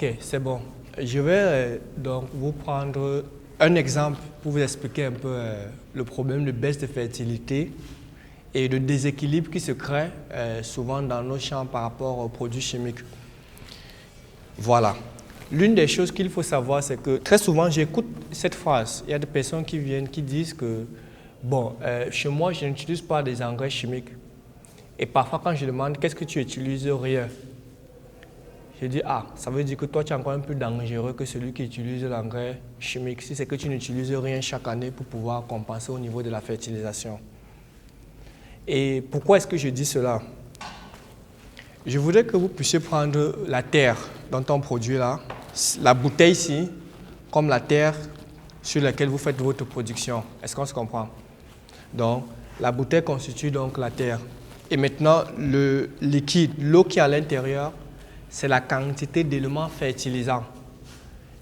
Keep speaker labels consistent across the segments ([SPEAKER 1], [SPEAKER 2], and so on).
[SPEAKER 1] Ok, c'est bon. Je vais donc vous prendre un exemple pour vous expliquer un peu le problème de baisse de fertilité et de déséquilibre qui se crée souvent dans nos champs par rapport aux produits chimiques. Voilà. L'une des choses qu'il faut savoir, c'est que très souvent, j'écoute cette phrase. Il y a des personnes qui viennent, qui disent que, bon, chez moi, je n'utilise pas des engrais chimiques. Et parfois, quand je demande, qu'est-ce que tu utilises? Rien. Je dis, ah, ça veut dire que toi, tu es encore un peu dangereux que celui qui utilise l'engrais chimique. Si c'est que tu n'utilises rien chaque année pour pouvoir compenser au niveau de la fertilisation. Et pourquoi est-ce que je dis cela? Je voudrais que vous puissiez prendre la terre dont on produit là, la bouteille ici, comme la terre sur laquelle vous faites votre production. Est-ce qu'on se comprend? Donc, la bouteille constitue donc la terre. Et maintenant, le liquide, l'eau qui est à l'intérieur, c'est la quantité d'éléments fertilisants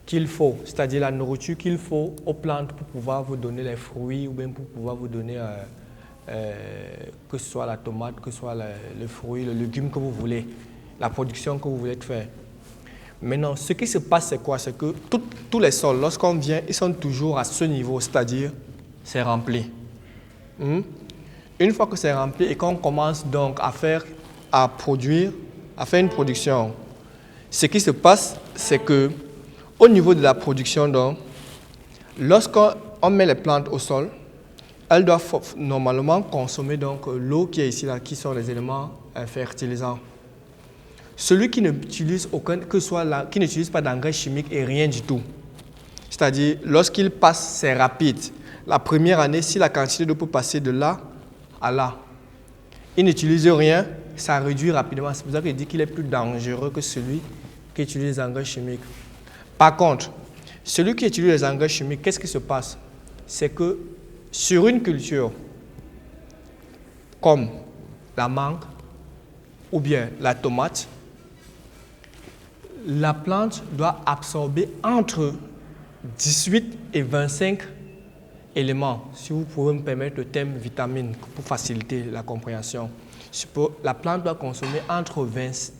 [SPEAKER 1] qu'il faut, c'est-à-dire la nourriture qu'il faut aux plantes pour pouvoir vous donner les fruits ou bien pour pouvoir vous donner, que ce soit la tomate, que ce soit le fruit, le légume que vous voulez, la production que vous voulez faire. Maintenant, ce qui se passe, c'est quoi? C'est que tous les sols, lorsqu'on vient, ils sont toujours à ce niveau, c'est-à-dire c'est rempli. Une fois que c'est rempli et qu'on commence donc à faire une production, ce qui se passe, c'est que au niveau de la production, donc, lorsqu'on met les plantes au sol, elles doivent normalement consommer donc l'eau qui est ici, là, qui sont les éléments fertilisants. Celui qui n'utilise qui n'utilise pas d'engrais chimiques et rien du tout, c'est-à-dire lorsqu'il passe, c'est rapide. La première année, si la quantité d'eau peut passer de là à là, il n'utilise rien, ça réduit rapidement. C'est pour ça qu'il dit qu'il est plus dangereux que celui qui utilise des engrais chimiques. Par contre, celui qui utilise les engrais chimiques, qu'est-ce qui se passe? C'est que sur une culture comme la mangue ou bien la tomate, la plante doit absorber entre 18 et 25 éléments, si vous pouvez me permettre le terme vitamine pour faciliter la compréhension. La plante doit consommer entre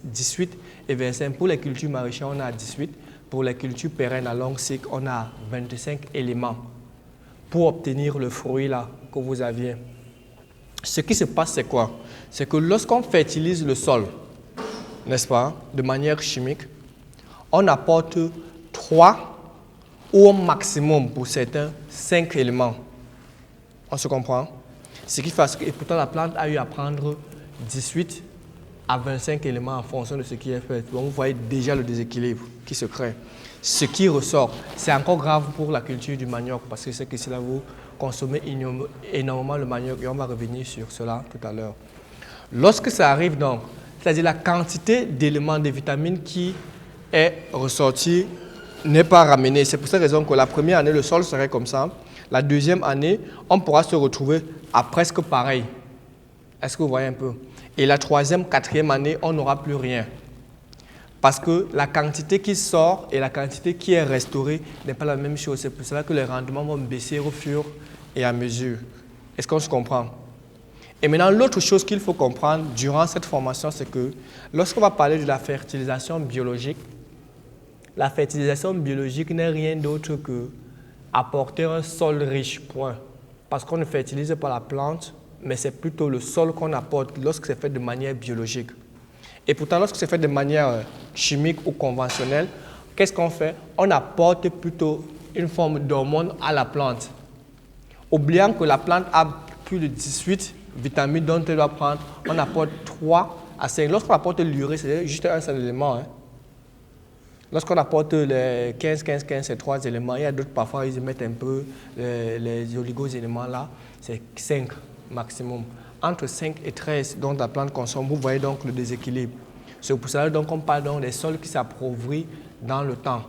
[SPEAKER 1] 18 et 25. Pour les cultures maraîchères, on a 18. Pour les cultures pérennes à long cycle, on a 25 éléments pour obtenir le fruit là que vous aviez. Ce qui se passe, c'est quoi? C'est que lorsqu'on fertilise le sol, n'est-ce pas, de manière chimique, on apporte 3 ou au maximum pour certains 5 éléments. On se comprend? Ce qui fait que, et pourtant la plante a eu à prendre 18 à 25 éléments en fonction de ce qui est fait. Donc vous voyez déjà le déséquilibre qui se crée. Ce qui ressort, c'est encore grave pour la culture du manioc parce que c'est que si là vous consommez énormément le manioc et on va revenir sur cela tout à l'heure. Lorsque ça arrive donc, c'est-à-dire la quantité d'éléments de vitamines qui est ressortie n'est pas ramenée. C'est pour cette raison que la première année, le sol serait comme ça. La deuxième année, on pourra se retrouver à presque pareil. Est-ce que vous voyez un peu? Et la troisième, quatrième année, on n'aura plus rien. Parce que la quantité qui sort et la quantité qui est restaurée n'est pas la même chose. C'est pour cela que les rendements vont baisser au fur et à mesure. Est-ce qu'on se comprend? Et maintenant, l'autre chose qu'il faut comprendre durant cette formation, c'est que lorsqu'on va parler de la fertilisation biologique n'est rien d'autre que apporter un sol riche, point. Parce qu'on ne fertilise pas la plante, mais c'est plutôt le sol qu'on apporte lorsque c'est fait de manière biologique. Et pourtant, lorsque c'est fait de manière chimique ou conventionnelle, qu'est-ce qu'on fait? On apporte plutôt une forme d'hormone à la plante. Oubliant que la plante a plus de 18 vitamines dont elle doit prendre, on apporte 3 à 5. Lorsqu'on apporte l'urée, c'est juste un seul élément. Lorsqu'on apporte les 15, ces 3 éléments, il y a d'autres, parfois ils mettent un peu les oligo-éléments là, c'est 5 maximum. Entre 5 et 13 dont la plante consomme, vous voyez donc le déséquilibre. C'est pour cela qu'on parle donc des sols qui s'appauvrit dans le temps.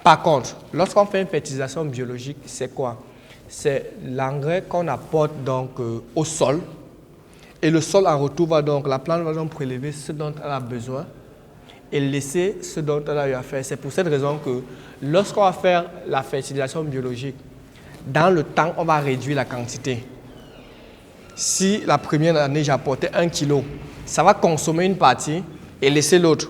[SPEAKER 1] Par contre, lorsqu'on fait une fertilisation biologique, c'est quoi? C'est l'engrais qu'on apporte donc au sol. Et le sol en retour va donc, la plante va donc prélever ce dont elle a besoin et laisser ce dont elle a eu à faire. C'est pour cette raison que lorsqu'on va faire la fertilisation biologique, dans le temps, on va réduire la quantité. Si la première année, j'apportais 1 kg, ça va consommer une partie et laisser l'autre.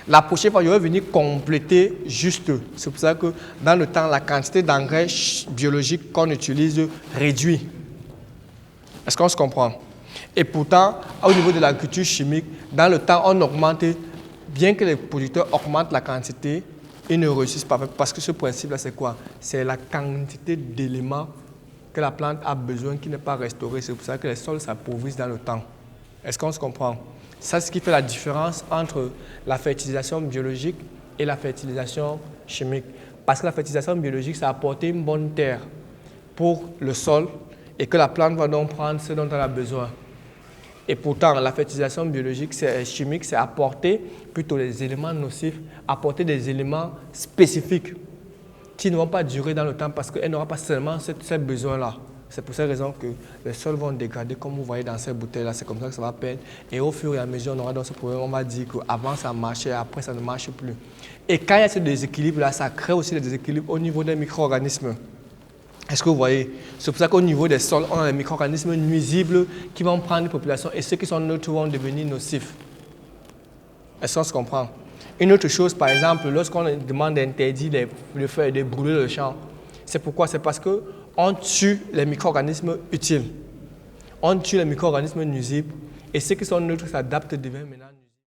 [SPEAKER 1] La prochaine fois, je vais venir compléter juste. C'est pour ça que dans le temps, la quantité d'engrais biologiques qu'on utilise réduit. Est-ce qu'on se comprend? Et pourtant, au niveau de l'agriculture chimique, dans le temps, on augmente, bien que les producteurs augmentent la quantité, ils ne réussissent pas. Parce que ce principe-là, c'est quoi? C'est la quantité d'éléments que la plante a besoin qui n'est pas restaurée. C'est pour ça que les sols s'appauvrissent dans le temps. Est-ce qu'on se comprend? C'est ce qui fait la différence entre la fertilisation biologique et la fertilisation chimique. Parce que la fertilisation biologique, c'est apporter une bonne terre pour le sol et que la plante va donc prendre ce dont elle a besoin. Et pourtant, la fertilisation biologique, chimique, c'est apporter plutôt les éléments nocifs, apporter des éléments spécifiques qui ne vont pas durer dans le temps parce qu'elle n'aura pas seulement ces besoins-là. C'est pour cette raison que les sols vont dégrader, comme vous voyez dans ces bouteilles-là, c'est comme ça que ça va perdre. Et au fur et à mesure, on aura dans ce problème, on va dire qu'avant ça marchait, après ça ne marche plus. Et quand il y a ce déséquilibre-là, ça crée aussi des déséquilibres au niveau des micro-organismes. Est-ce que vous voyez? C'est pour ça qu'au niveau des sols, on a des micro-organismes nuisibles qui vont prendre les populations et ceux qui sont neutres vont devenir nocifs. Est-ce qu'on se comprend? Une autre chose, par exemple, lorsqu'on demande d'interdire de brûler le champ, c'est pourquoi? C'est parce qu'on tue les micro-organismes utiles. On tue les micro-organismes nuisibles et ceux qui sont neutres s'adaptent, deviennent maintenant nuisibles.